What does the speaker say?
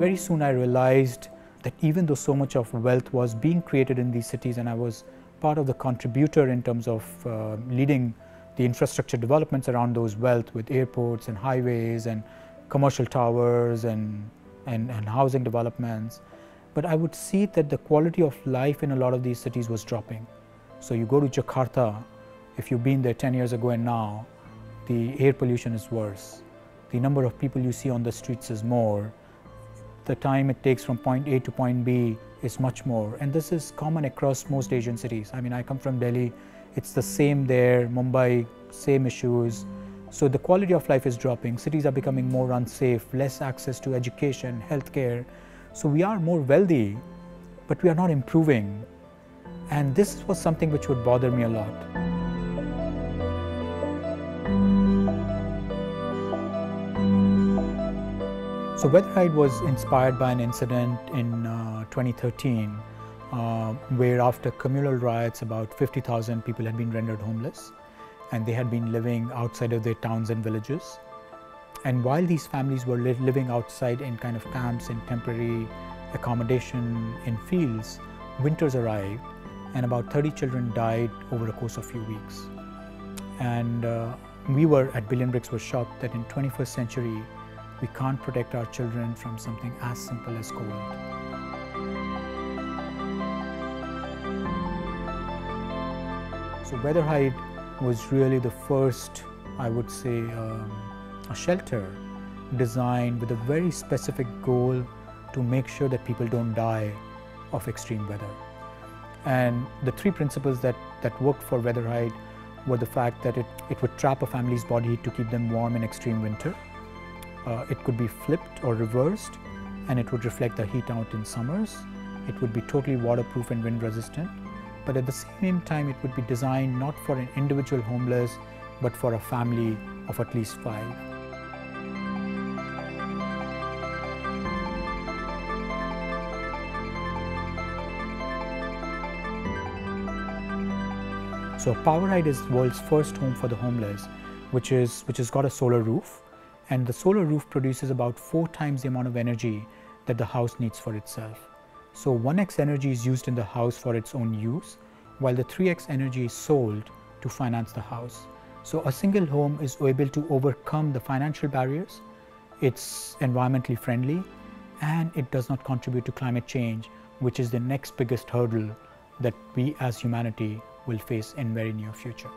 very soon I realized that even though so much of wealth was being created in these cities, and I was part of the contributor in terms of leading the infrastructure developments around those wealth with airports and highways and commercial towers and housing developments, but I would see that the quality of life in a lot of these cities was dropping. So you go to Jakarta, if you've been there 10 years ago and now, the air pollution is worse. The number of people you see on the streets is more. The time it takes from point A to point B is much more. And this is common across most Asian cities. I mean, I come from Delhi, it's the same there, Mumbai, same issues. So the quality of life is dropping. Cities are becoming more unsafe, less access to education, healthcare. So we are more wealthy, but we are not improving. And this was something which would bother me a lot. So Weatherhide was inspired by an incident in 2013 where after communal riots about 50,000 people had been rendered homeless, and they had been living outside of their towns and villages. And while these families were living outside in kind of camps and temporary accommodation in fields, winters arrived and about 30 children died over a course of few weeks. And we were at Billion Bricks were shocked that in 21st century we can't protect our children from something as simple as cold. So Weatherhide was really the first, I would say, a shelter designed with a very specific goal to make sure that people don't die of extreme weather. And the three principles that worked for Weatherhide were the fact that it would trap a family's body heat to keep them warm in extreme winter. It could be flipped or reversed, and it would reflect the heat out in summers. It would be totally waterproof and wind resistant. But at the same time, it would be designed not for an individual homeless, but for a family of at least 5. So Powerhide is the world's first home for the homeless, which has got a solar roof, and the solar roof produces about 4 times the amount of energy that the house needs for itself. So 1x energy is used in the house for its own use, while the 3x energy is sold to finance the house. So a single home is able to overcome the financial barriers, it's environmentally friendly, and it does not contribute to climate change, which is the next biggest hurdle that we as humanity will face in very near future.